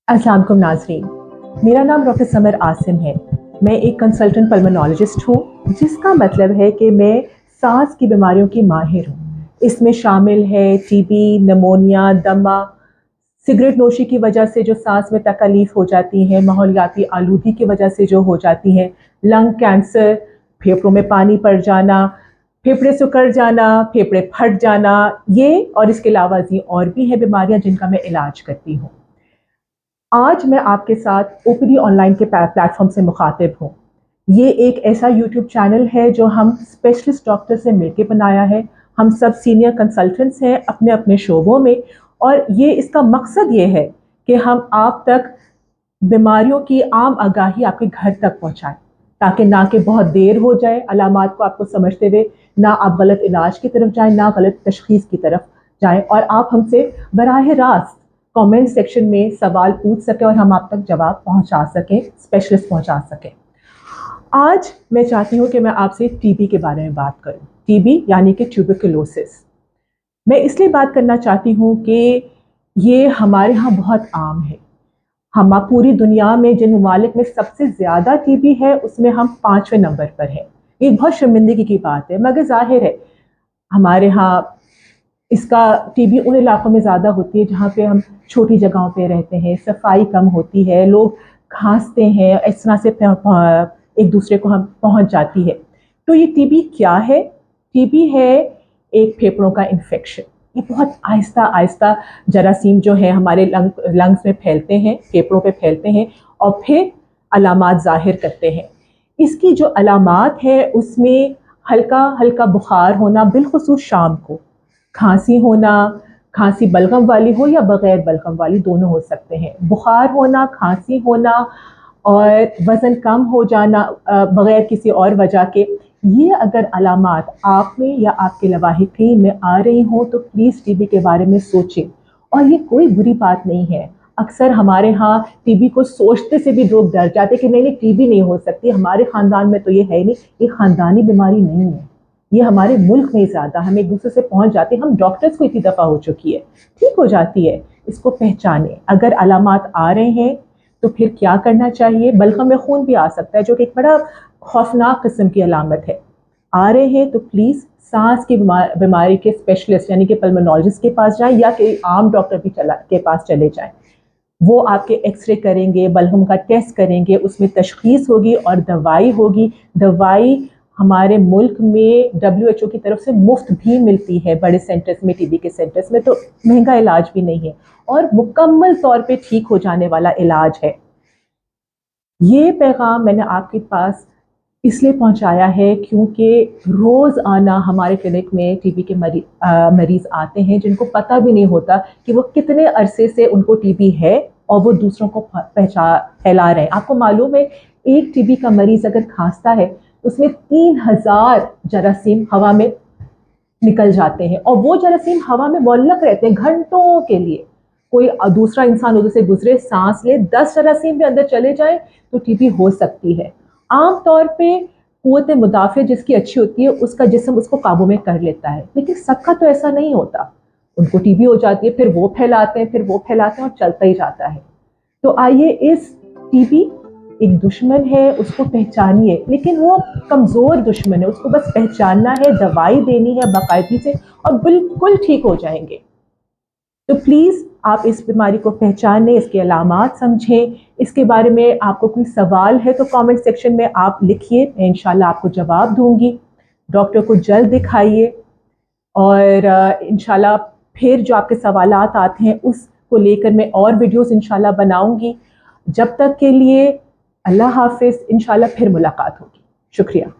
अस्सलाम वालेकुम नाज़रीन, मेरा नाम डॉक्टर समर आसिम है। मैं एक कंसल्टेंट पल्मोनोलॉजिस्ट हूँ, जिसका मतलब है कि मैं सांस की बीमारियों की माहिर हूँ। इसमें शामिल है टीबी, निमोनिया, दमा, सिगरेट नोशी की वजह से जो सांस में तकलीफ हो जाती है, माहौलियाती आलूगी की वजह से जो हो जाती है, लंग कैंसर, फेफड़ों में पानी पड़ जाना, फेफड़े सिकुड़ जाना, फेफड़े फट जाना, ये और इसके अलावा और भी हैं बीमारियां जिनका मैं इलाज करती हूँ। आज मैं आपके साथ ओपीडी ऑनलाइन के प्लेटफॉर्म से मुखातिब हूँ। ये एक ऐसा यूट्यूब चैनल है जो हम स्पेशलिस्ट डॉक्टर से मिलकर बनाया है। हम सब सीनियर कंसल्टेंट्स हैं अपने अपने शोबों में, और ये इसका मकसद ये है कि हम आप तक बीमारियों की आम आगाही आपके घर तक पहुँचाएं, ताकि ना कि बहुत देर हो जाए अलामात को आपको समझते हुए, ना आप गलत इलाज की तरफ जाएं, ना गलत तशखीस की तरफ जाएं, और आप हमसे बराह रास्त कमेंट सेक्शन में सवाल पूछ सकें और हम आप तक जवाब पहुंचा सकें, स्पेशलिस्ट पहुंचा सकें। आज मैं चाहती हूं कि मैं आपसे टीबी के बारे में बात करूं। टीबी यानी कि ट्यूबरकुलोसिस। मैं इसलिए बात करना चाहती हूं कि ये हमारे यहाँ बहुत आम है। हम पूरी दुनिया में जिन ममालिक में सबसे ज़्यादा टीबी है उसमें हम 5वें नंबर पर हैं। ये बहुत शर्मिंदगी की बात है, मगर जाहिर है हमारे यहाँ इसका टीबी उन इलाकों में ज़्यादा होती है जहाँ पे हम छोटी जगहों पे रहते हैं, सफाई कम होती है, लोग खांसते हैं, इस तरह से एक दूसरे को हम पहुँच जाती है। तो ये टीबी क्या है? टीबी है एक फेफड़ों का इन्फेक्शन। ये बहुत आहिस्ता आहिस्ता जरासीम जो है हमारे लंग्स में फैलते हैं, फेफड़ों पे फैलते हैं और फिर अलामात ज़ाहिर करते हैं। इसकी जो अलामात है उसमें हल्का हल्का बुखार होना, बिलखुसूस शाम को, खांसी होना, खांसी बलगम वाली हो या बग़ैर बलगम वाली, दोनों हो सकते हैं। बुखार होना, खांसी होना और वज़न कम हो जाना बग़ैर किसी और वजह के, ये अगर अलामात आप में या आपके लवाहिकीन में आ रही हों तो प्लीज़ टीबी के बारे में सोचें। और ये कोई बुरी बात नहीं है। अक्सर हमारे यहाँ टीबी को सोचते से भी लोग डर जाते कि नहीं नहीं टीबी नहीं हो सकती, हमारे ख़ानदान में तो ये है नहीं। ये ख़ानदानी बीमारी नहीं है, ये हमारे मुल्क में ज़्यादा हम एक दूसरे से पहुंच जाते हैं। हम डॉक्टर्स को इतनी दफ़ा हो चुकी है, ठीक हो जाती है। इसको पहचाने। अगर अलामात आ रहे हैं तो फिर क्या करना चाहिए? बलगम में खून भी आ सकता है, जो कि एक बड़ा खौफनाक किस्म की अलामत है। आ रहे हैं तो प्लीज़ सांस की बीमारी के स्पेशलिस्ट यानी कि पल्मोनोलॉजिस्ट के पास जाएं, या कि आम डॉक्टर भी के पास चले जाएं। वो आपके एक्सरे करेंगे, बलगम का टेस्ट करेंगे, उसमें तशखीस होगी और दवाई होगी। दवाई हमारे मुल्क में WHO की तरफ से मुफ्त भी मिलती है, बड़े सेंटर्स में, टीबी के सेंटर्स में, तो महंगा इलाज भी नहीं है और मुकम्मल तौर पे ठीक हो जाने वाला इलाज है। ये पैगाम मैंने आपके पास इसलिए पहुंचाया है क्योंकि रोज़ आना हमारे क्लिनिक में टीबी के मरीज़ आते हैं जिनको पता भी नहीं होता कि वो कितने अरसे से उनको टीबी है और वो दूसरों को फैला रहे हैं। आपको मालूम है, एक टीबी का मरीज़ अगर खांसता है उसमें 3000 जरासीम हवा में निकल जाते हैं, और वो जरासीम हवा में मुअल्लक रहते हैं घंटों के लिए। कोई दूसरा इंसान उधर से गुजरे, सांस ले, 10 जरासीम भी अंदर चले जाए तो टीबी हो सकती है। आम तौर पे कुव्वत मुदाफ़े जिसकी अच्छी होती है उसका जिस्म उसको काबू में कर लेता है, लेकिन सबका तो ऐसा नहीं होता। उनको टीबी हो जाती है, फिर वो फैलाते हैं, फिर वो फैलाते हैं और चलता ही जाता है। तो आइए, इस टीबी एक दुश्मन है, उसको पहचानिए, लेकिन वो कमज़ोर दुश्मन है, उसको बस पहचानना है, दवाई देनी है बाकायदगी से और बिल्कुल ठीक हो जाएंगे। तो प्लीज़ आप इस बीमारी को पहचानें, इसके अलामात समझें। इसके बारे में आपको कोई सवाल है तो कमेंट सेक्शन में आप लिखिए, मैं इंशाल्लाह आपको जवाब दूंगी। डॉक्टर को जल्द दिखाइए और इंशाल्लाह फिर जो आपके सवालात आते हैं उसको लेकर मैं और वीडियोस इंशाल्लाह बनाऊंगी। जब तक के लिए अल्लाह हाफिज़, इंशाल्लाह फिर मुलाकात होगी। शुक्रिया।